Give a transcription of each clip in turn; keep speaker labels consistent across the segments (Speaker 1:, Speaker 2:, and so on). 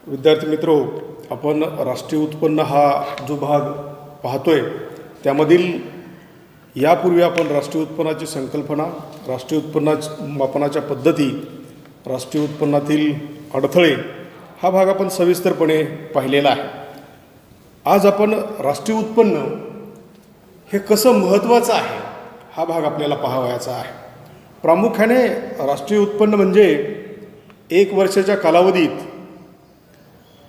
Speaker 1: विद्यार्थी मित्रो, आपण राष्ट्रीय उत्पन्न हा जो भाग पाहतोय त्यामधील यापूर्वी आपण राष्ट्रीय उत्पन्नाची संकल्पना, राष्ट्रीय उत्पन्ना मापनाच्या पद्धती, राष्ट्रीय उत्पन्नातील अडथळे हा भाग आपण सविस्तरपणे पाहिलेला आहे. आज आपण राष्ट्रीय उत्पन्न हे कसं महत्त्वाचं आहे हा भाग आपल्याला पाहावयाचा आहे. प्रामुख्याने राष्ट्रीय उत्पन्न म्हणजे एक वर्षाच्या कालावधीत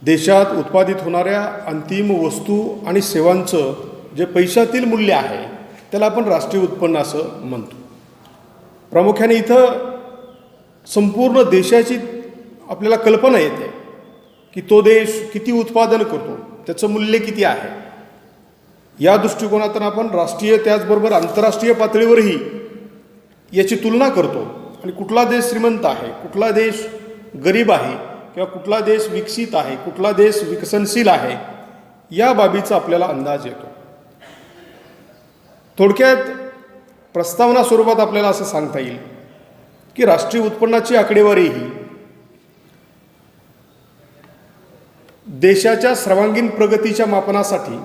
Speaker 1: देशात उत्पादित होणाऱ्या अंतिम वस्तू आणि सेवांचं जे पैशातील मूल्य आहे त्याला आपण राष्ट्रीय उत्पन्न असं म्हणतो. प्रामुख्याने इथं संपूर्ण देशाची आपल्याला कल्पना येते की तो देश किती उत्पादन करतो, त्याचं मूल्य किती आहे. या दृष्टिकोनातून आपण राष्ट्रीय त्याचबरोबर आंतरराष्ट्रीय पातळीवरही याची तुलना करतो आणि कुठला देश श्रीमंत आहे, कुठला देश गरीब आहे किंवा कुठला देश विकसित आहे, कुठला देश विकसनशील आहे या बाबीचा आपल्याला अंदाज येतो. थोडक्यात प्रस्तावना स्वरूपात आपल्याला असं सांगता येईल की राष्ट्रीय उत्पन्नाची आकडेवारी ही देशाच्या सर्वांगीण प्रगतीच्या मापनासाठी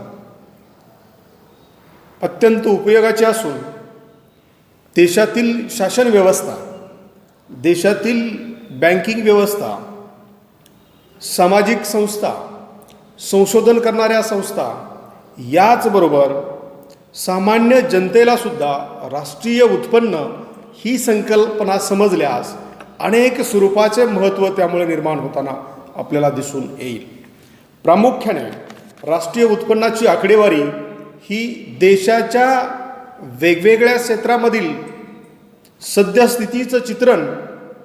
Speaker 1: अत्यंत उपयोगाची असून देशातील शासन व्यवस्था, देशातील बँकिंग व्यवस्था, सामाजिक संस्था, संशोधन करणाऱ्या संस्था याचबरोबर सामान्य जनतेला सुद्धा राष्ट्रीय उत्पन्न ही संकल्पना समजल्यास अनेक स्वरूपाचे महत्त्व त्यामुळे निर्माण होताना आपल्याला दिसून येईल. प्रामुख्याने राष्ट्रीय उत्पन्नाची आकडेवारी ही देशाच्या वेगवेगळ्या क्षेत्रामधील सद्यस्थितीचं चित्रण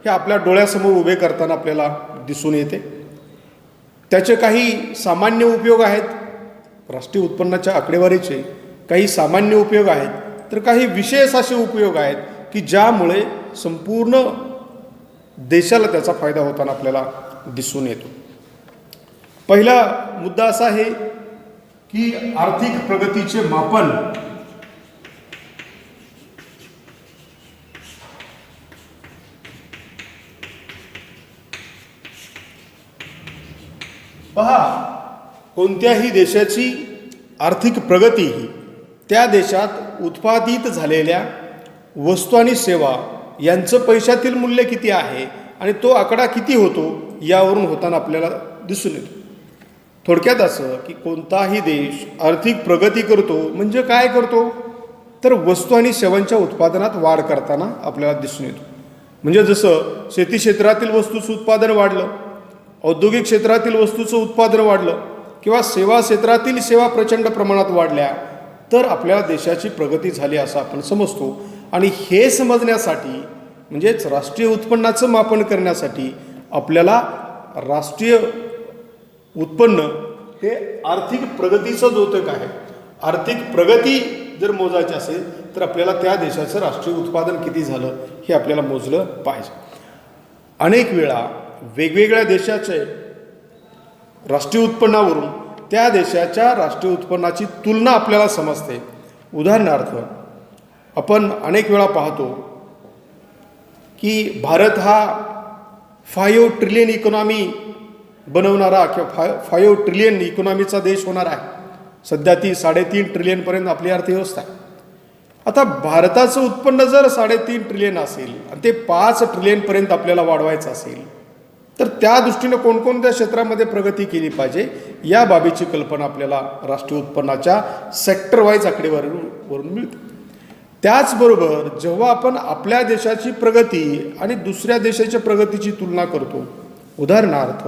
Speaker 1: हे आपल्या डोळ्यासमोर उभे करताना आपल्याला दिसून येते. त्याचे काही सामान्य उपयोग आहेत, राष्ट्रीय उत्पन्नाच्या आकडेवारीचे काही सामान्य उपयोग आहेत, तर काही विशेष असे उपयोग आहेत की ज्यामुळे संपूर्ण देशाला त्याचा फायदा होताना आपल्याला दिसून येतो. पहिला मुद्दा असा आहे की आर्थिक प्रगतीचे मापन पहा. कोणत्याही देशाची आर्थिक प्रगती ही त्या देशात उत्पादित झालेल्या वस्तू आणि सेवा यांचं पैशातील मूल्य किती आहे आणि तो आकडा किती होतो यावरून होताना आपल्याला दिसून येतो. थोडक्यात असं की कोणताही देश आर्थिक प्रगती करतो म्हणजे काय करतो, तर वस्तू आणि सेवांच्या उत्पादनात वाढ करताना आपल्याला दिसून येतो. म्हणजे जसं शेती क्षेत्रातील वस्तूचं उत्पादन वाढलं, औद्योगिक क्षेत्रातील वस्तूचं उत्पादन वाढलं किंवा सेवा क्षेत्रातील सेवा प्रचंड प्रमाणात वाढल्या तर आपल्या देशाची प्रगती झाली असं आपण समजतो. आणि हे समजण्यासाठी म्हणजेच राष्ट्रीय उत्पन्नाचं मापन करण्यासाठी आपल्याला राष्ट्रीय उत्पन्न हे आर्थिक प्रगतीचं द्योतक आहे. आर्थिक प्रगती जर मोजायची असेल तर आपल्याला त्या देशाचं राष्ट्रीय उत्पादन किती झालं हे आपल्याला मोजलं पाहिजे. अनेक वेळा वेगवेगळ्या देशाचे राष्ट्रीय उत्पन्नावरून त्या देशाच्या राष्ट्रीय उत्पन्नाची तुलना आपल्याला समजते. उदाहरणार्थ आपण अनेक वेळा पाहतो की भारत हा 5 ट्रिलियन इकॉनॉमी बनवणारा किंवा 5 ट्रिलियन इकॉनॉमीचा देश होणार आहे. सध्या ती 3.5 ट्रिलियनपर्यंत आपली अर्थव्यवस्था आहे. आता भारताचं उत्पन्न जर 3.5 ट्रिलियन असेल आणि ते 5 ट्रिलियनपर्यंत आपल्याला वाढवायचं असेल तर त्या दृष्टीनं कोणकोणत्या क्षेत्रामध्ये प्रगती केली पाहिजे या बाबीची कल्पना आपल्याला राष्ट्रीय उत्पन्नाच्या सेक्टर वाईज आकडेवारीवरून मिळते. त्याचबरोबर जेव्हा आपण आपल्या देशाची प्रगती आणि दुसऱ्या देशाच्या प्रगतीची तुलना करतो, उदाहरणार्थ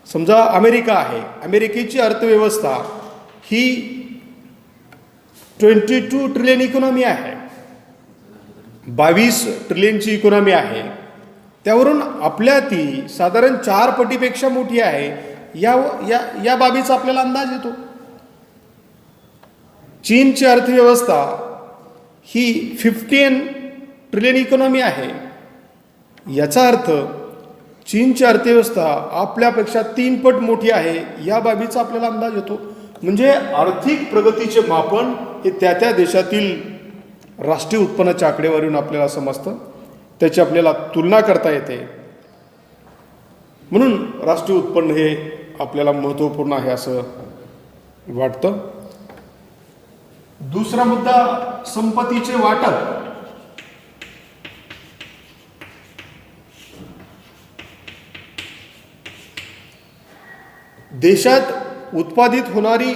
Speaker 1: समजा अमेरिका आहे, अमेरिकेची अर्थव्यवस्था ही 22 ट्रिलियन इकॉनॉमी आहे, 22 ट्रिलियनची इकॉनॉमी आहे. त्यावरून आपल्या ती साधारण 4 पटीपेक्षा मोठी आहे या या या बाबीचा आपल्याला अंदाज येतो. चीनची अर्थव्यवस्था ही 15 ट्रिलियन इकॉनॉमी आहे. याचा अर्थ चीनची अर्थव्यवस्था आपल्यापेक्षा 3 पट मोठी आहे या बाबीचा आपल्याला अंदाज येतो. म्हणजे आर्थिक प्रगतीचे मापन हे त्या देशातील राष्ट्रीय उत्पन्नाच्या आकडेवारीवरून आपल्याला समजतं, त्याची आपल्याला तुलना करता येते. म्हणून राष्ट्रीय उत्पन्न हे आपल्याला महत्त्वपूर्ण आहे असं वाटतं. दुसरा मुद्दा संपत्तीचे वाटप. देशात उत्पादित होणारी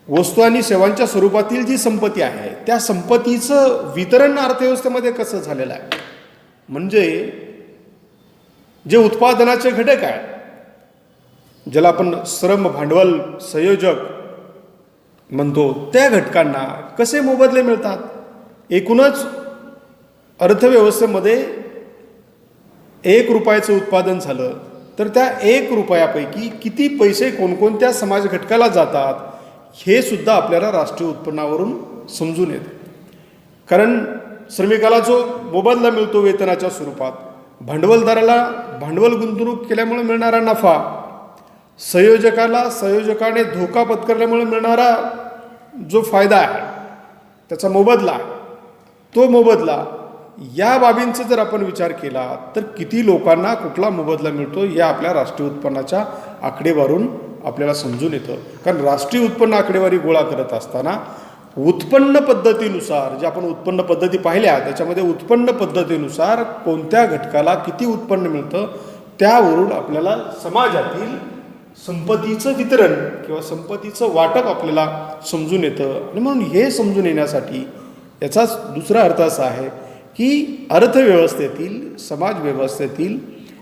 Speaker 1: वस्तू आणि सेवांच्या स्वरूपातील जी संपत्ती आहे त्या संपत्तीचं वितरण अर्थव्यवस्थेमध्ये कसं झालेलं आहे. म्हणजे जे उत्पादनाचे घटक आहेत ज्याला आपण श्रम भांडवल संयोजक म्हणतो त्या घटकांना कसे मोबदले मिळतात. एकूणच अर्थव्यवस्थेमध्ये 1 रुपयाचं उत्पादन झालं तर त्या 1 रुपयापैकी किती पैसे कोणकोणत्या समाज घटकाला जातात हे सुद्धा आपल्याला राष्ट्रीय उत्पन्नावरून समजून येतं. कारण श्रमिकाला जो मोबदला मिळतो वेतनाच्या स्वरूपात, भांडवलदाराला भांडवल गुंतवणूक केल्यामुळे मिळणारा नफा, संयोजकाने धोका पत्करल्यामुळे मिळणारा जो फायदा आहे त्याचा मोबदला, तो मोबदला या बाबींचा जर आपण विचार केला तर किती लोकांना कुठला मोबदला मिळतो या आपल्या राष्ट्रीय उत्पन्नाच्या आकडेवारून आपल्याला समजून येतं. कारण राष्ट्रीय उत्पन्न आकडेवारी गोळा करत असताना उत्पन्न पद्धतीनुसार जे आपण उत्पन्न पद्धती पाहिल्या त्याच्यामध्ये उत्पन्न पद्धतीनुसार कोणत्या घटकाला किती उत्पन्न मिळतं त्यावरून आपल्याला समाजातील संपत्तीचं वितरण किंवा संपत्तीचं वाटप आपल्याला समजून येतं. आणि म्हणून हे समजून येण्यासाठी याचाच दुसरा अर्थ असा आहे की अर्थव्यवस्थेतील समाज व्यवस्थेतील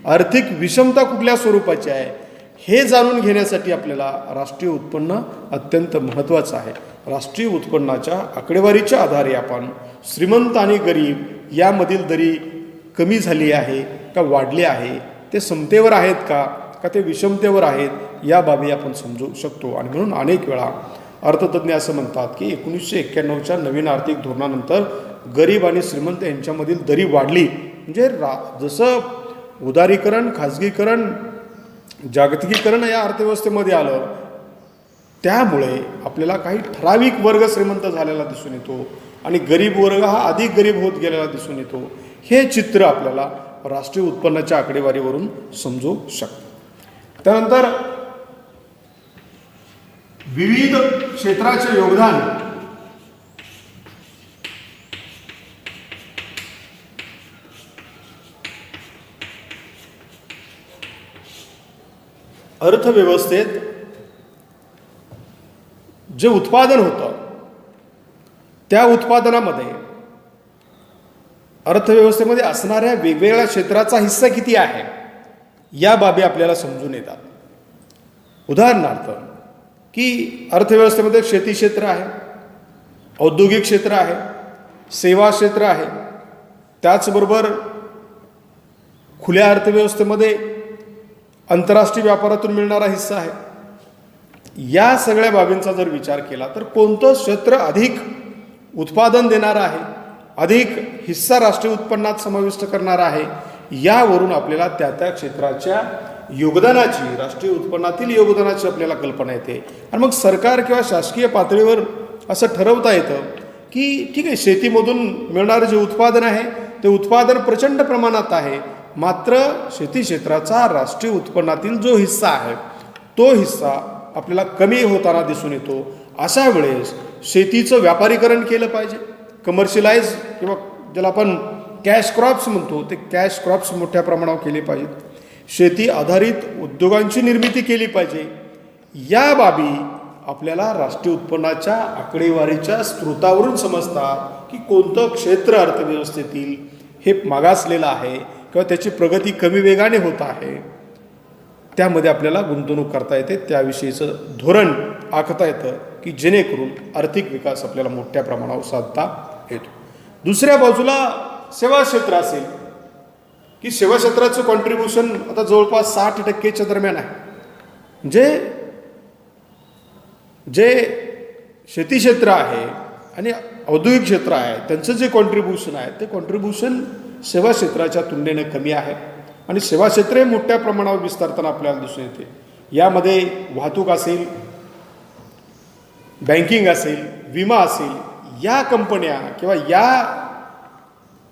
Speaker 1: आर्थिक विषमता कुठल्या स्वरूपाची आहे हे जाणून घेण्यासाठी आपल्याला राष्ट्रीय उत्पन्न अत्यंत महत्त्वाचं आहे. राष्ट्रीय उत्पन्नाच्या आकडेवारीच्या आधारे आपण श्रीमंत आणि गरीब यामधील दरी कमी झाली आहे का वाढली आहे, ते समतेवर आहेत का ते विषमतेवर आहेत या बाबी आपण समजू शकतो. आणि म्हणून अनेक वेळा अर्थतज्ञ असं म्हणतात की 1991च्या नवीन आर्थिक धोरणानंतर गरीब आणि श्रीमंत यांच्यामधील दरी वाढली. म्हणजे जसं उदारीकरण, खाजगीकरण, जागतिकीकरण या अर्थव्यवस्थेमध्ये आलं त्यामुळे आपल्याला काही ठराविक वर्ग श्रीमंत झालेला दिसून येतो आणि गरीब वर्ग हा अधिक गरीब होत गेलेला दिसून येतो. हे चित्र आपल्याला राष्ट्रीय उत्पन्नाच्या आकडेवारीवरून समजू शकतं. त्यानंतर विविध क्षेत्राचे योगदान. अर्थव्यवस्थेत जे उत्पादन होतं त्या उत्पादनामध्ये अर्थव्यवस्थेमध्ये असणाऱ्या वेगवेगळ्या क्षेत्राचा हिस्सा किती आहे या बाबी आपल्याला समजून येतात. उदाहरणार्थ की अर्थव्यवस्थेमध्ये शेती क्षेत्र आहे, औद्योगिक क्षेत्र आहे, सेवा क्षेत्र आहे, त्याचबरोबर खुल्या अर्थव्यवस्थेमध्ये आंतरराष्ट्रीय व्यापारातून मिळणारा हिस्सा आहे. या सगळ्या बाबींचा जर विचार केला तर कोणतं क्षेत्र अधिक उत्पादन देणारं आहे, अधिक हिस्सा राष्ट्रीय उत्पन्नात समाविष्ट करणार आहे यावरून आपल्याला त्या त्या क्षेत्राच्या योगदानाची, राष्ट्रीय उत्पन्नातील योगदानाची आपल्याला कल्पना येते. आणि मग सरकार किंवा शासकीय पातळीवर असं ठरवता येतं की ठीक आहे, शेतीमधून मिळणारं जे उत्पादन आहे ते उत्पादन प्रचंड प्रमाणात आहे, मात्र शेती क्षेत्राचा राष्ट्रीय उत्पन्नातील जो हिस्सा आहे तो हिस्सा आपल्याला कमी होताना दिसून येतो. अशा वेळेस शेतीचं व्यापारीकरण केलं पाहिजे, कमर्शियलाइज किंवा ज्याला आपण कॅश क्रॉप्स म्हणतो ते कॅश क्रॉप्स मोठ्या प्रमाणावर केले पाहिजेत. शेती आधारित उद्योगांची निर्मिती केली पाहिजे. या बाबी आपल्याला राष्ट्रीय उत्पन्नाच्या आकडेवारीच्या स्रोतावरून समजतात की कोणतं क्षेत्र अर्थव्यवस्थेतील हे मागासलेलं आहे किंवा त्याची प्रगती कमी वेगाने होत आहे, त्यामध्ये आपल्याला गुंतवणूक करता येते, त्याविषयीचं धोरण आखता येतं की जेणेकरून आर्थिक विकास आपल्याला मोठ्या प्रमाणावर साधता येतो. दुसऱ्या बाजूला सेवा क्षेत्र असेल की सेवा क्षेत्राचं कॉन्ट्रीब्युशन आता जवळपास 60% दरम्यान आहे. जे शेती क्षेत्र आहे आणि औद्योगिक क्षेत्र आहे त्यांचं जे कॉन्ट्रीब्युशन आहे ते कॉन्ट्रीब्युशन सेवा क्षेत्राच्या तुलनेने कमी आहे आणि सेवा क्षेत्रे मोठ्या प्रमाणावर विस्तारताना आपल्याला दिसून येते. यामध्ये वाहतूक असेल, बँकिंग असेल, विमा असेल, या कंपन्या किंवा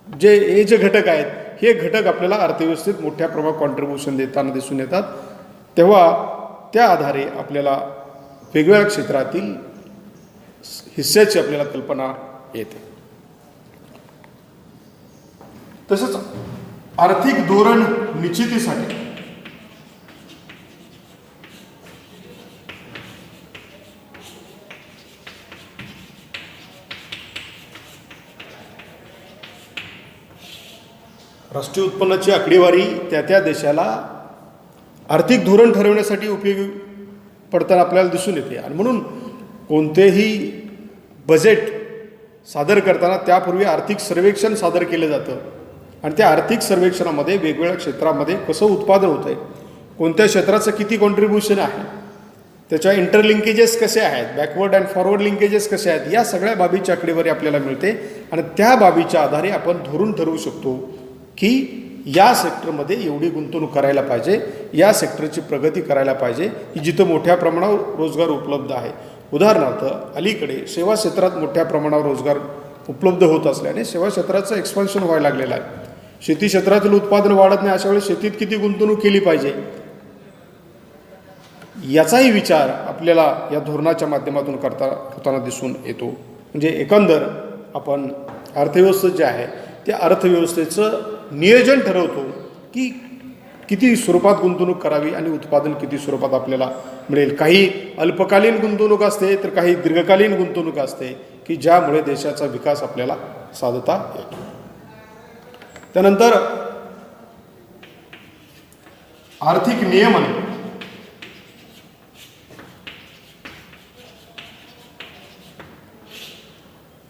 Speaker 1: हे जे घटक आहेत हे घटक आपल्याला अर्थव्यवस्थेत मोठ्या प्रमाणात कॉन्ट्रीब्युशन देताना दिसून येतात, तेव्हा त्या आधारे आपल्याला वेगवेगळ्या क्षेत्रातील हिस्स्याची आपल्याला कल्पना येते. तसंच आर्थिक धोरण निश्चितीसाठी राष्ट्रीय उत्पन्नाची आकडेवारी त्या देशाला आर्थिक धोरण ठरवण्यासाठी उपयोगी पडताना आपल्याला दिसून येते. आणि म्हणून कोणतेही बजेट सादर करताना त्यापूर्वी आर्थिक सर्वेक्षण सादर केलं जातं आणि त्या आर्थिक सर्वेक्षणामध्ये वेगवेगळ्या क्षेत्रामध्ये कसं उत्पादन होतं आहे, कोणत्या क्षेत्राचं किती कॉन्ट्रीब्युशन आहे, त्याच्या इंटरलिंकेजेस कसे आहेत, बॅकवर्ड अँड फॉरवर्ड लिंकेजेस कसे आहेत, या सगळ्या बाबीची आकडेवारी आपल्याला मिळते. आणि त्या बाबीच्या आधारे आपण धोरण ठरवू शकतो की या सेक्टरमध्ये एवढी गुंतवणूक करायला पाहिजे, या सेक्टरची प्रगती करायला पाहिजे की जिथं मोठ्या प्रमाणावर रोजगार उपलब्ध आहे. उदाहरणार्थ अलीकडे सेवा क्षेत्रात मोठ्या प्रमाणावर रोजगार उपलब्ध होत असल्याने सेवा क्षेत्राचं एक्सपान्शन व्हायला लागलेलं आहे. शेती क्षेत्रातील उत्पादन वाढत नाही, अशा वेळी शेतीत किती गुंतवणूक केली पाहिजे याचाही विचार आपल्याला या धोरणाच्या माध्यमातून होताना दिसून येतो. म्हणजे एकंदर आपण अर्थव्यवस्था जे आहे त्या अर्थव्यवस्थेचं नियोजन ठरवतो की किती स्वरूपात गुंतवणूक करावी आणि उत्पादन किती स्वरूपात आपल्याला मिळेल. काही अल्पकालीन गुंतवणूक असते तर काही दीर्घकालीन गुंतवणूक असते की ज्यामुळे देशाचा विकास आपल्याला साधता येतो. त्यानंतर आर्थिक नियमन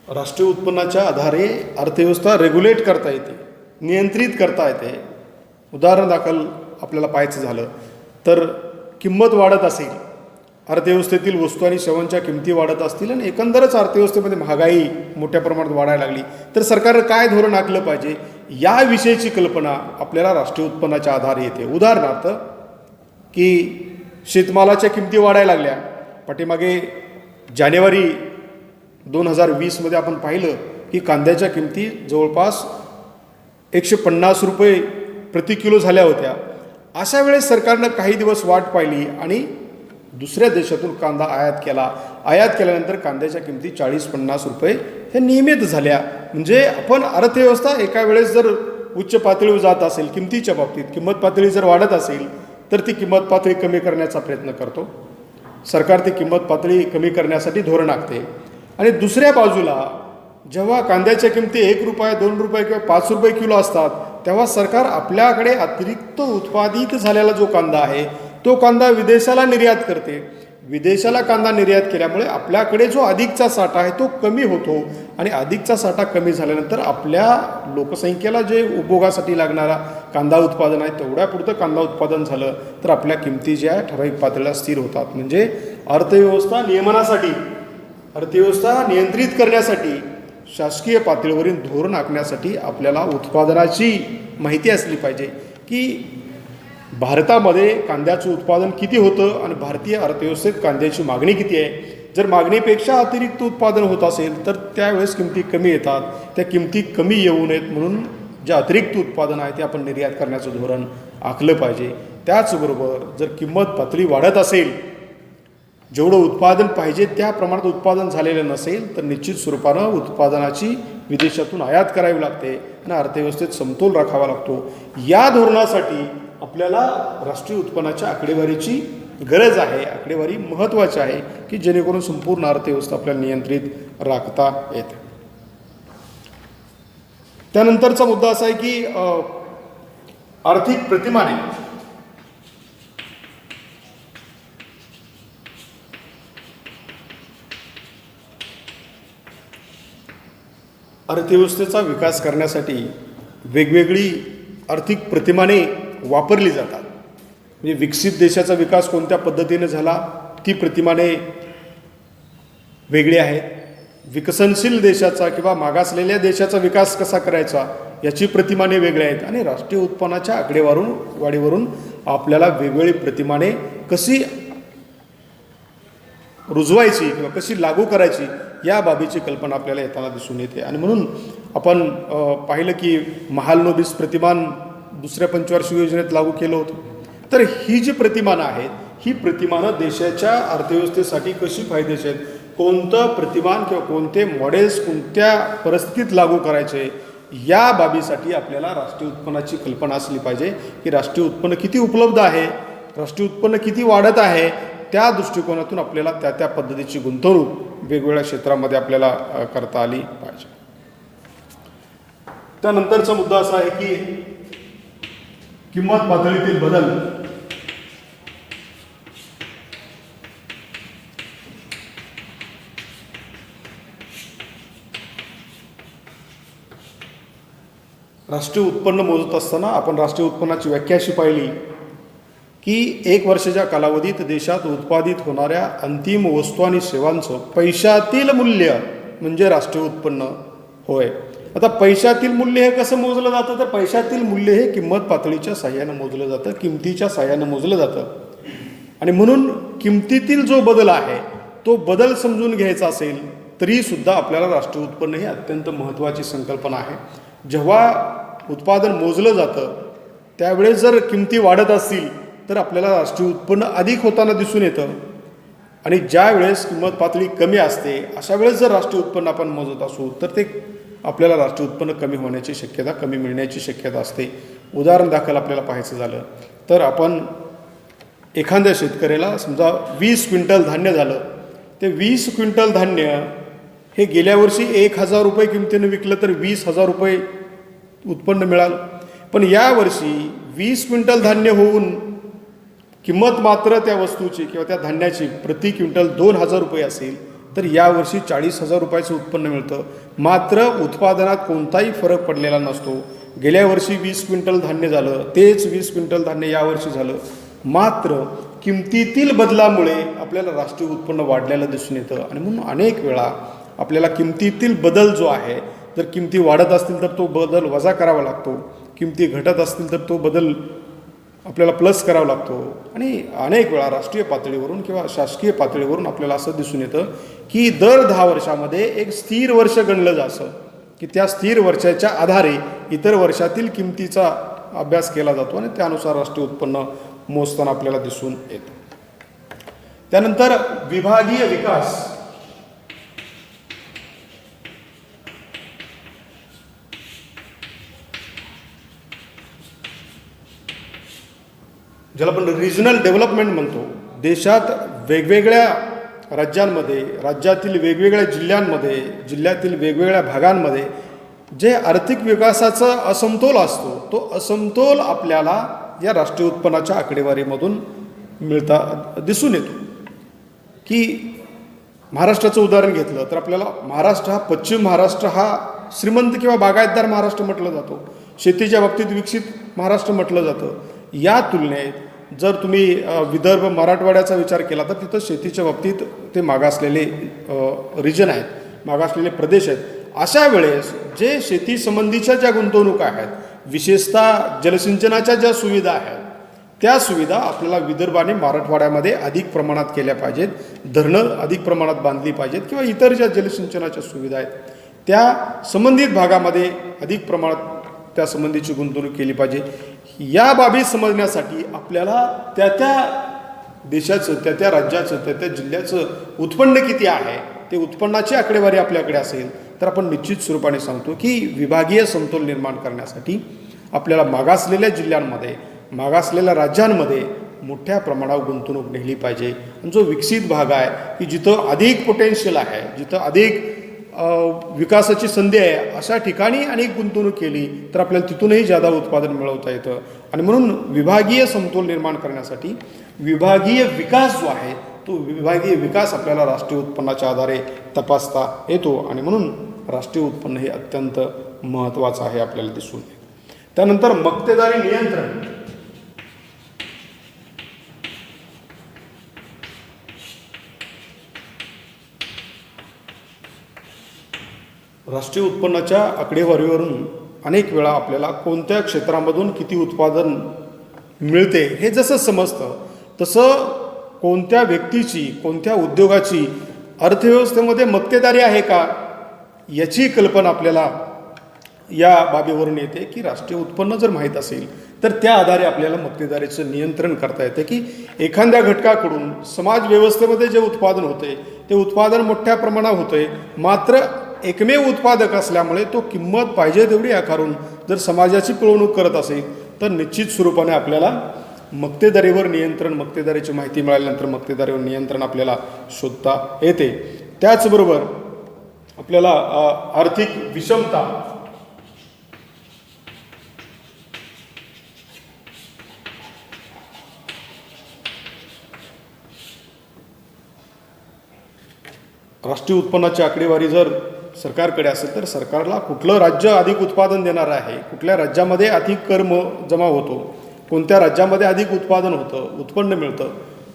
Speaker 1: राष्ट्रीय उत्पन्नाच्या आधारे अर्थव्यवस्था रेग्युलेट करता येते, नियंत्रित करता येते. उदाहरण दाखल आपल्याला पाहायचं झालं तर किंमत वाढत असेल, अर्थव्यवस्थेतील वस्तू आणि सेवांच्या किमती वाढत असतील आणि एकंदरच अर्थव्यवस्थेमध्ये महागाई मोठ्या प्रमाणात वाढायला लागली तर सरकारनं काय धोरण आखलं पाहिजे याविषयीची कल्पना आपल्याला राष्ट्रीय उत्पन्नाच्या आधारे येते. उदाहरणार्थ की शेतमालाच्या किमती वाढायला लागल्या. पाठीमागे जानेवारी 2020मध्ये आपण पाहिलं की कांद्याच्या किमती जवळपास 150 रुपये प्रति किलो झाल्या होत्या. अशा वेळेस सरकारनं काही दिवस वाट पाहिली आणि दुसऱ्या देशातून कांदा आयात केला. आयात केल्यानंतर कांद्याच्या किमती 40-50 रुपये हे नियमित झाल्या. म्हणजे आपण अर्थव्यवस्था एका वेळेस जर उच्च पातळीवर जात असेल किमतीच्या बाबतीत, किंमत पातळी जर वाढत असेल तर ती किंमत पातळी कमी करण्याचा प्रयत्न करतो. सरकार ती किंमत पातळी कमी करण्यासाठी धोरण आखते. आणि दुसऱ्या बाजूला जेव्हा कांद्याच्या किमती 1 रुपया 2 रुपये किंवा 5 रुपये किलो असतात तेव्हा सरकार आपल्याकडे अतिरिक्त उत्पादित झालेला जो कांदा आहे तो कांदा विदेशाला निर्यात करते. विदेशाला कांदा निर्यात केल्यामुळे आपल्याकडे जो अधिकचा साठा आहे तो कमी होतो आणि अधिकचा साठा कमी झाल्यानंतर आपल्या लोकसंख्येला जे उपभोगासाठी लागणारा कांदा उत्पादन आहे तेवढ्यापुरतं कांदा उत्पादन झालं तर आपल्या किमती ज्या ठराविक पातळीला स्थिर होतात. म्हणजे अर्थव्यवस्था नियमनासाठी, अर्थव्यवस्था नियंत्रित करण्यासाठी, शासकीय पातळीवरील धोरण आखण्यासाठी आपल्याला उत्पादनाची माहिती असली पाहिजे की भारतामध्ये कांद्याचं उत्पादन किती होतं आणि भारतीय अर्थव्यवस्थेत कांद्याची मागणी किती आहे. जर मागणीपेक्षा अतिरिक्त उत्पादन होत असेल तर त्यावेळेस किमती कमी येतात. त्या किमती कमी येऊ नयेत म्हणून जे अतिरिक्त उत्पादन आहे ते आपण निर्यात करण्याचं धोरण आखलं पाहिजे. त्याचबरोबर जर किंमत पातळी वाढत असेल, जेवढं उत्पादन पाहिजे त्या प्रमाणात उत्पादन झालेलं नसेल तर निश्चित स्वरूपानं उत्पादनाची विदेशातून आयात करावी लागते आणि अर्थव्यवस्थेत समतोल राखावा लागतो. या धोरणासाठी आपल्याला राष्ट्रीय उत्पन्नाच्या आकडेवारीची गरज आहे. आकडेवारी महत्त्वाची आहे की जेणेकरून संपूर्ण अर्थव्यवस्था आपल्याला नियंत्रित राखता येते. त्यानंतरचा मुद्दा असा आहे की आर्थिक प्रतिमाने अर्थव्यवस्थेचा विकास करण्यासाठी वेगवेगळी आर्थिक प्रतिमाने वापरली जातात. म्हणजे विकसित देशाचा विकास कोणत्या पद्धतीने झाला ती प्रतिमाने वेगळी आहेत. विकसनशील देशाचा किंवा मागासलेल्या देशाचा विकास कसा करायचा याची प्रतिमाने वेगळ्या आहेत. आणि राष्ट्रीय उत्पन्नाच्या आकडेवारीवरून आपल्याला वेगवेगळी प्रतिमाने कशी रुजवायची किंवा कशी लागू करायची या बाबीची कल्पना आपल्याला येताना दिसून येते. आणि म्हणून आपण पाहिलं की महालनोबिस प्रतिमान दुसऱ्या पंचवार्षिक योजनेत लागू केलं होतं. तर ही जी प्रतिमानं आहेत, ही प्रतिमानं देशाच्या अर्थव्यवस्थेसाठी कशी फायदेशीर आहेत, कोणतं प्रतिमान किंवा कोणते मॉडेल्स कोणत्या परिस्थितीत लागू करायचे, या बाबीसाठी आपल्याला राष्ट्रीय उत्पन्नाची कल्पना असली पाहिजे की राष्ट्रीय उत्पन्न किती उपलब्ध आहे, राष्ट्रीय उत्पन्न किती वाढत आहे. त्या दृष्टिकोनातून आपल्याला त्या त्या पद्धतीची गुंतवणूक वेगवेगळ्या क्षेत्रामध्ये आपल्याला करता आली पाहिजे. त्यानंतरचा मुद्दा असा आहे की किंमत पातळीतील बदल. राष्ट्रीय उत्पन्न मोजत असताना आपण राष्ट्रीय उत्पन्नाची व्याख्या अशी पाहिली की 1 वर्षाच्या कालावधीत देशात उत्पादित होणाऱ्या अंतिम वस्तू आणि सेवांचं पैशातील मूल्य म्हणजे राष्ट्रीय उत्पन्न होय. आता पैशातील मूल्य हे कसं मोजलं जातं, तर पैशातील मूल्य हे किंमत पातळीच्या साह्यानं मोजलं जातं, किमतीच्या साह्यानं मोजलं जातं. आणि म्हणून किमतीतील जो बदल आहे तो बदल समजून घ्यायचा असेल तरीसुद्धा आपल्याला राष्ट्रीय उत्पन्न ही अत्यंत महत्त्वाची संकल्पना आहे. जेव्हा उत्पादन मोजलं जातं त्यावेळेस जर किमती वाढत असतील तर आपल्याला राष्ट्रीय उत्पन्न अधिक होताना दिसून येतं. आणि ज्या वेळेस किंमत पातळी कमी असते अशा वेळेस जर राष्ट्रीय उत्पन्न आपण मोजत असू तर ते आपल्याला राष्ट्रीय उत्पन्न कमी होण्याची शक्यता, कमी मिळण्याची शक्यता असते. उदाहरण दाखल आपल्याला पाहायचं झालं तर आपण एखाद्या शेतकऱ्याला समजा 20 क्विंटल धान्य झालं, ते 20 क्विंटल धान्य हे गेल्या वर्षी 1,000 रुपये किमतीनं विकलं तर 20,000 रुपये उत्पन्न मिळालं. पण यावर्षी 20 क्विंटल धान्य होऊन किंमत मात्र त्या वस्तूची किंवा त्या धान्याची प्रति क्विंटल 2,000 रुपये असेल तर यावर्षी 40,000 रुपयाचं उत्पन्न मिळतं. मात्र उत्पादनात कोणताही फरक पडलेला नसतो. गेल्या वर्षी 20 क्विंटल धान्य झालं, तेच 20 क्विंटल धान्य यावर्षी झालं. मात्र किमतीतील बदलामुळे आपल्याला राष्ट्रीय उत्पन्न वाढलेलं दिसून येतं. आणि म्हणून अनेक वेळा आपल्याला किमतीतील बदल जो आहे, जर किमती वाढत असतील तर तो बदल वजा करावा लागतो, किमती घटत असतील तर तो बदल आपल्याला प्लस करावा लागतो. आणि अनेक वेळा राष्ट्रीय पातळीवरून किंवा शासकीय पातळीवरून आपल्याला असं दिसून येतं की दर 10 वर्षामध्ये एक स्थिर वर्ष गणलं जातं की त्या स्थिर वर्षाच्या आधारे इतर वर्षातील किमतीचा अभ्यास केला जातो आणि त्यानुसार राष्ट्रीय उत्पन्न मोजताना आपल्याला दिसून येतं. त्यानंतर विभागीय विकास. ज्याला आपण रिजनल डेव्हलपमेंट म्हणतो. देशात वेगवेगळ्या राज्यांमध्ये, राज्यातील वेगवेगळ्या जिल्ह्यांमध्ये, जिल्ह्यातील वेगवेगळ्या भागांमध्ये जे आर्थिक विकासाचा असमतोल असतो तो असमतोल आपल्याला या राष्ट्रीय उत्पन्नाच्या आकडेवारीमधून दिसून येतो. की महाराष्ट्राचं उदाहरण घेतलं तर आपल्याला महाराष्ट्र हा, पश्चिम महाराष्ट्र हा श्रीमंत किंवा बागायतदार महाराष्ट्र म्हटलं जातो. शेतीच्या बाबतीत विकसित महाराष्ट्र म्हटलं जातं. या तुलनेत जर तुम्ही विदर्भ मराठवाड्याचा विचार केला तर तिथं शेतीच्या बाबतीत ते मागासलेले रिजन आहेत, मागासलेले प्रदेश आहेत. अशा वेळेस जे शेती संबंधीच्या ज्या गुंतवणुका आहेत, विशेषतः जलसिंचनाच्या ज्या सुविधा आहेत, त्या सुविधा आपल्याला विदर्भ आणि मराठवाड्यामध्ये अधिक प्रमाणात केल्या पाहिजेत. धरणं अधिक प्रमाणात बांधली पाहिजेत किंवा इतर ज्या जलसिंचनाच्या सुविधा आहेत त्या संबंधित भागामध्ये अधिक प्रमाणात त्या संबंधीची गुंतवणूक केली पाहिजे. या बाबी समजण्यासाठी आपल्याला त्या त्या देशाचं, त्या त्या राज्याचं, त्या त्या जिल्ह्याचं उत्पन्न किती आहे ते उत्पन्नाची आकडेवारी आपल्याकडे असेल तर आपण निश्चित स्वरूपाने सांगतो की विभागीय समतोल निर्माण करण्यासाठी आपल्याला मागासलेल्या जिल्ह्यांमध्ये, मागासलेल्या राज्यांमध्ये मोठ्या प्रमाणावर गुंतवणूक नेली पाहिजे. आणि जो विकसित भाग आहे की जिथं अधिक पोटेन्शियल आहे, जिथं अधिक विकासाची संधी आहे, अशा ठिकाणी अनेक गुंतवणूक केली तर आपल्याला तिथूनही जादा उत्पादन मिळवता येतं. आणि म्हणून विभागीय समतोल निर्माण करण्यासाठी विभागीय विकास जो आहे तो विभागीय विकास आपल्याला राष्ट्रीय उत्पन्नाच्या आधारे तपासता येतो. आणि म्हणून राष्ट्रीय उत्पन्न हे अत्यंत महत्त्वाचं आहे आपल्याला दिसून येतं. त्यानंतर मक्तेदारी नियंत्रण. राष्ट्रीय उत्पन्नाच्या आकडेवारीवरून अनेक वेळा आपल्याला कोणत्या क्षेत्रामधून किती उत्पादन मिळते हे जसं समजतं तसं कोणत्या व्यक्तीची, कोणत्या उद्योगाची अर्थव्यवस्थेमध्ये मक्तेदारी आहे का याची कल्पना आपल्याला या बाबीवरून येते की राष्ट्रीय उत्पन्न जर माहीत असेल तर त्या आधारे आपल्याला मक्तेदारीचं नियंत्रण करता येते की एखाद्या घटकाकडून समाज व्यवस्थेमध्ये जे उत्पादन होते ते उत्पादन मोठ्या प्रमाणात होते, मात्र एकमेव उत्पादक असल्यामुळे तो किंमत पाहिजे तेवढी आकारून जर समाजाची पिळवणूक करत असेल तर निश्चित स्वरूपाने आपल्याला मक्तेदारीवर नियंत्रण, मक्तेदारीची माहिती मिळाल्यानंतर मक्तेदारीवर नियंत्रण आपल्याला शोधता येते. त्याचबरोबर आपल्याला आर्थिक विषमता राष्ट्रीय उत्पन्नाची आकडेवारी जर सरकारकडे असेल तर सरकारला कुठलं राज्य अधिक उत्पादन देणार आहे, कुठल्या राज्यामध्ये अधिक कर जमा होतो, कोणत्या राज्यामध्ये अधिक उत्पादन होतं, उत्पन्न मिळतं,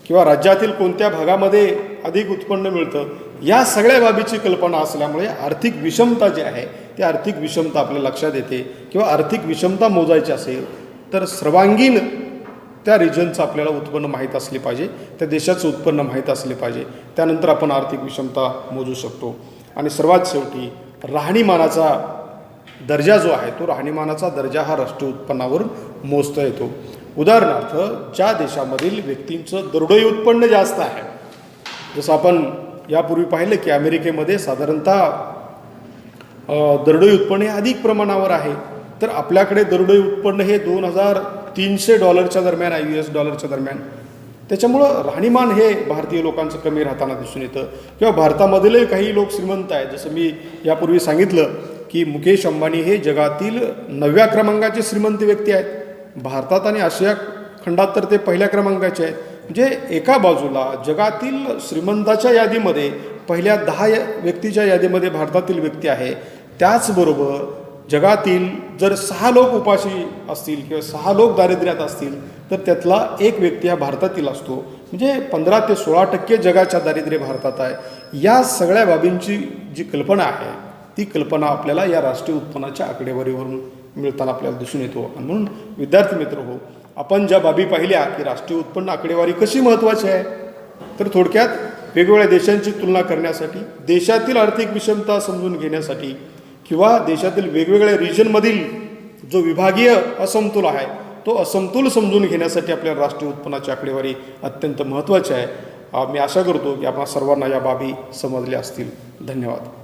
Speaker 1: किंवा राज्यातील कोणत्या भागामध्ये अधिक उत्पन्न मिळतं, या सगळ्या बाबीची कल्पना असल्यामुळे आर्थिक विषमता जी आहे ती आर्थिक विषमता आपल्या लक्षात येते. किंवा आर्थिक विषमता मोजायची असेल तर सर्वांगीण त्या रिजनचं आपल्याला उत्पन्न माहीत असले पाहिजे, त्या देशाचं उत्पन्न माहीत असले पाहिजे, त्यानंतर आपण आर्थिक विषमता मोजू शकतो. आणि सर्वात शेवटी राहणीमानाचा दर्जा जो आहे तो राहणीमानाचा दर्जा हा राष्ट्रीय उत्पन्नावरून मोजता येतो. उदाहरणार्थ ज्या देशामधील व्यक्तींचं दरडोई उत्पन्न जास्त आहे, जसं आपण यापूर्वी पाहिलं की अमेरिकेमध्ये साधारणतः दरडोई उत्पन्न हे अधिक प्रमाणावर आहे, तर आपल्याकडे दरडोई उत्पन्न हे $2,300 दरम्यान आहे, US दरम्यान. त्याच्यामुळं राहणीमान हे भारतीय लोकांचं कमी राहताना दिसून येतं. किंवा भारतामधील काही लोक श्रीमंत आहेत, जसं मी यापूर्वी सांगितलं की मुकेश अंबानी हे जगातील 9व्या क्रमांकाचे श्रीमंत व्यक्ती आहेत. भारतात आणि आशिया खंडात तर ते पहिल्या क्रमांकाचे आहेत. म्हणजे एका बाजूला जगातील श्रीमंताच्या यादीमध्ये पहिल्या 10 व्यक्तीच्या यादीमध्ये भारतातील व्यक्ती आहे, त्याचबरोबर जगातील जर 6 लोक उपाशी असतील किंवा 6 लोक दारिद्र्यात असतील तर त्यातला एक व्यक्ती हा भारतातील असतो. म्हणजे 15 ते 16% जगाच्या दारिद्र्य भारतात आहे. या सगळ्या बाबींची जी कल्पना आहे ती कल्पना आपल्याला या राष्ट्रीय उत्पन्नाच्या आकडेवारीवरून मिळताना आपल्याला दिसून येतो. आणि म्हणून विद्यार्थी मित्र हो, आपण ज्या बाबी पाहिल्या की राष्ट्रीय उत्पन्न आकडेवारी कशी महत्त्वाची आहे, तर थोडक्यात वेगवेगळ्या देशांची तुलना करण्यासाठी, देशातील आर्थिक विषमता समजून घेण्यासाठी, किंवा देशातील वेगवेगळ्या रिजनमधील जो विभागीय असमतोल आहे तो असमतोल समजून घेण्यासाठी आपल्याला राष्ट्रीय उत्पन्नाची आकडेवारी अत्यंत महत्त्वाची आहे. मी आशा करतो की आपण सर्वांना या बाबी समजल्या असतील. धन्यवाद.